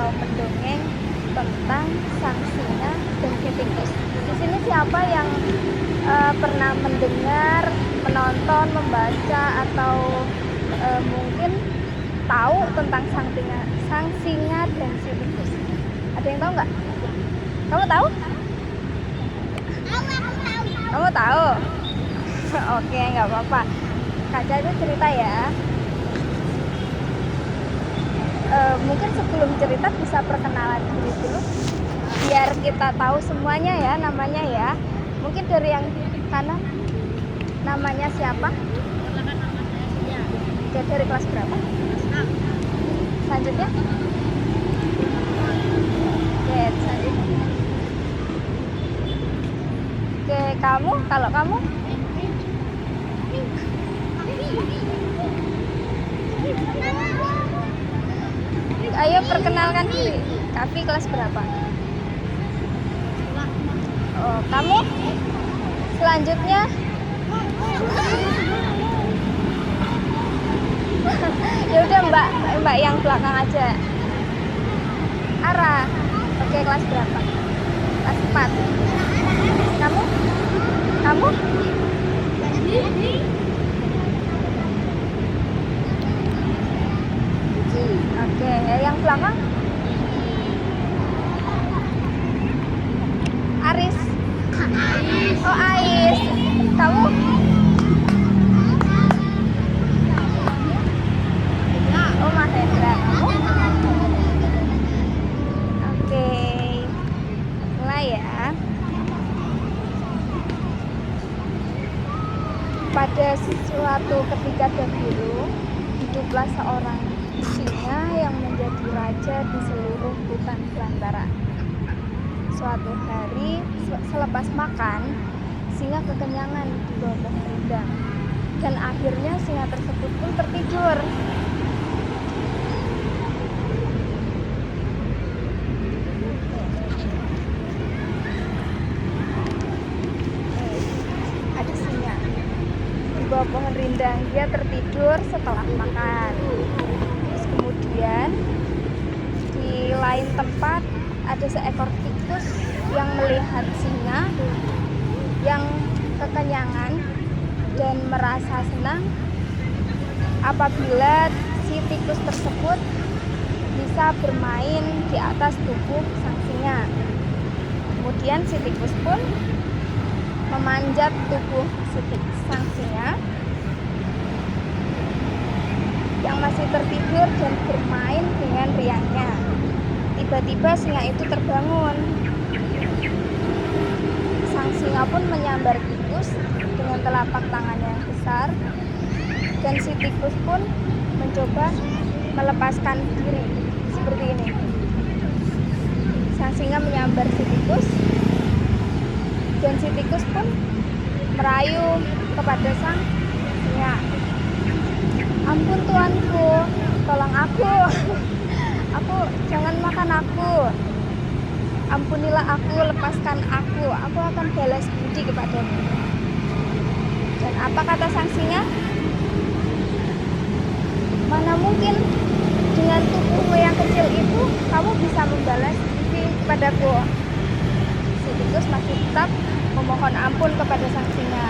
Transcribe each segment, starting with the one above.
atau mendongeng tentang sang singa dan si tikus. Di sini siapa yang pernah mendengar, menonton, membaca atau mungkin tahu tentang sang singa dan si tikus? Ada yang tahu nggak? Kamu tahu? Kamu tahu? Oke, nggak apa-apa. Kak Caca cerita ya. Mungkin sebelum cerita bisa perkenalan diri dulu, biar kita tahu semuanya ya namanya ya. Mungkin dari yang kanan, namanya siapa? Dari kelas berapa? Selanjutnya? Oke, selanjutnya. Oke, kamu, kalau kamu? Ayo perkenalkan diri. Kavi kelas berapa? Oh, kamu? Selanjutnya? Ya udah Mbak yang belakang aja. Ara. Oke, kelas berapa? Kelas 4. Kamu? Kamu? Oke, yang belakang? Aris. Oh, Ais. Kamu? Oh, Mahendra. Kamu? Oke. Mulai ya. Pada suatu ketika dahulu, hiduplah seorang singa yang menjadi raja di seluruh hutan belantara. Suatu hari, selepas makan, singa kekenyangan di bawah pohon rindang, dan akhirnya singa tersebut pun tertidur. Ada singa di bawah pohon rindang, dia tertidur setelah makan. Terus kemudian di lain tempat ada seekor tikus yang melihat singa yang kekenyangan dan merasa senang apabila si tikus tersebut bisa bermain di atas tubuh sang singa. Kemudian si tikus pun memanjat tubuh sang singa yang masih tertidur dan bermain dengan riangnya. Tiba-tiba singa itu terbangun. Sang singa pun menyambar tikus dengan telapak tangannya yang besar, dan si tikus pun mencoba melepaskan diri seperti ini. Sang singa menyambar si tikus, dan si tikus pun merayu kepada sang singa. Ampun tuanku, tolong aku. Aku, jangan makan aku. Ampunilah aku, lepaskan aku akan balas budi kepadamu. Dan apa kata sang singa? Mana mungkin dengan tubuhmu yang kecil itu kamu bisa membalas budi kepadaku. Si tikus masih tetap memohon ampun kepada sang singa.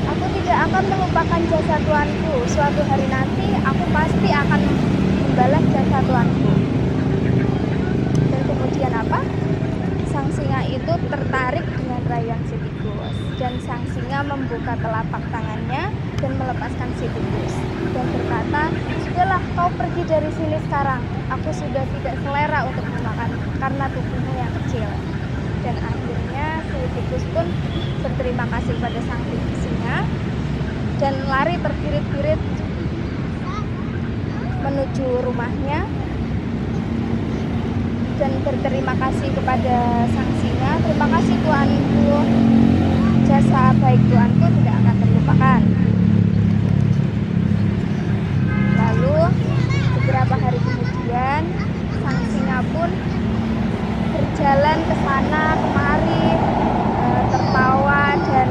Aku tidak akan melupakan jasa tuanku. Suatu hari nanti aku pasti akan membalas jasa tuanku. Dan kemudian apa? Sang singa itu tertarik dengan rayuan si tikus, dan sang singa membuka telapak tangannya dan melepaskan si tikus dan berkata, "Sudahlah, kau pergi dari sini sekarang. Aku sudah tidak selera untuk memakan karena tubuhmu yang kecil." Dan akhirnya si tikus pun berterima kasih pada sang singa dan lari terbirit-birit menuju rumahnya dan berterima kasih kepada sang singa. Terima kasih tuanku, jasa baik tuanku tidak akan terlupakan. Lalu beberapa hari kemudian sang singa pun berjalan ke sana kemari, tertawa dan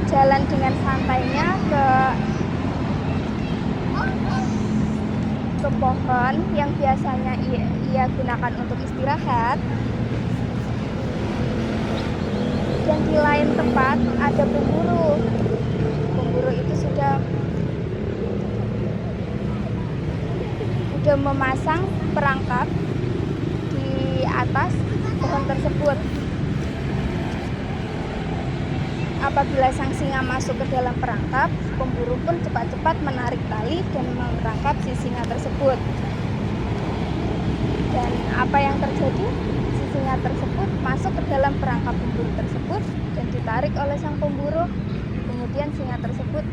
jalan dengan santainya ke ke pohon yang biasanya ia gunakan untuk istirahat. Dan di lain tempat ada pemburu. Pemburu itu sudah memasang perangkap di atas pohon tersebut. Apabila sang singa masuk ke dalam perangkap, pemburu pun cepat-cepat menarik tali dan merangkap si singa tersebut. Dan apa yang terjadi? Si singa tersebut masuk ke dalam perangkap pemburu tersebut dan ditarik oleh sang pemburu. Kemudian singa tersebut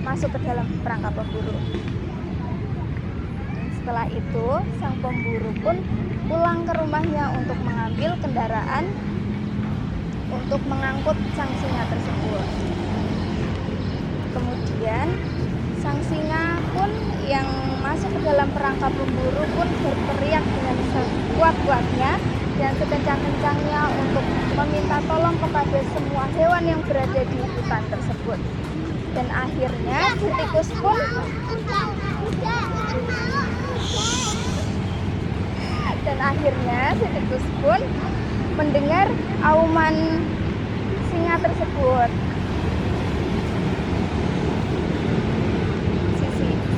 masuk ke dalam perangkap pemburu. Dan setelah itu, sang pemburu pun pulang ke rumahnya untuk mengambil kendaraan untuk mengangkut sang singa tersebut. Kemudian sang singa pun yang masuk ke dalam perangkap pemburu pun berteriak dengan sekuat-kuatnya dan sekencang-kencangnya untuk meminta tolong kepada semua hewan yang berada di hutan tersebut. Dan akhirnya si tikus pun mendengar auman singa tersebut.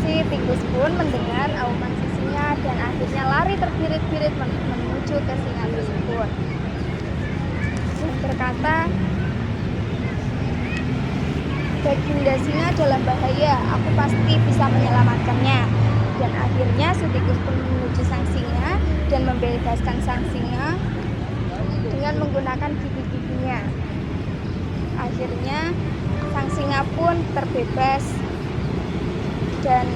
Si tikus pun mendengar auman si singa dan akhirnya lari terbirit-birit menuju ke singa tersebut. Berkata, "Baginda singa dalam bahaya, aku pasti bisa menyelamatkannya." Dan akhirnya si tikus pun menuju sang singa dan membebaskan sang singa dengan menggunakan gigi-giginya. Akhirnya sang singa pun terbebas dan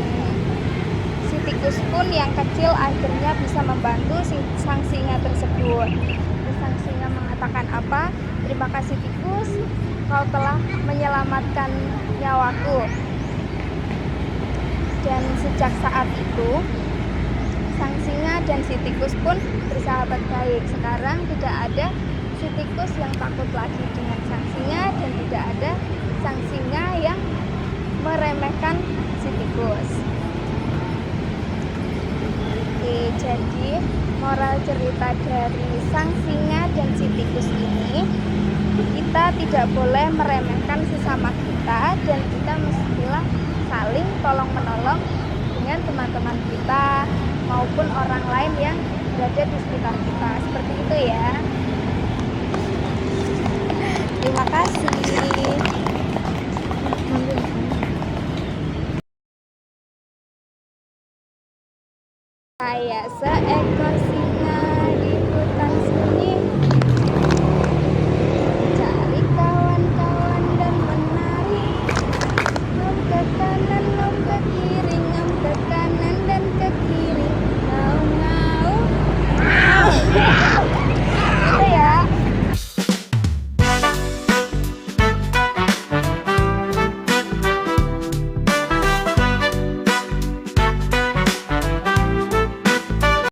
si tikus pun yang kecil akhirnya bisa membantu sang singa tersebut. Terus sang singa mengatakan apa? "Terima kasih tikus, kau telah menyelamatkan nyawaku." Dan sejak saat itu sang singa dan si tikus pun bersahabat baik. Sekarang tidak ada si tikus yang takut lagi dengan sang singa dan tidak ada sang singa yang meremehkan si tikus. Oke, jadi moral cerita dari sang singa dan si tikus ini, kita tidak boleh meremehkan sesama kita dan kita mestilah saling tolong-menolong dengan teman-teman kita maupun orang lain yang berada di sekitar kita. Seperti itu ya. Terima kasih. Kayak seekor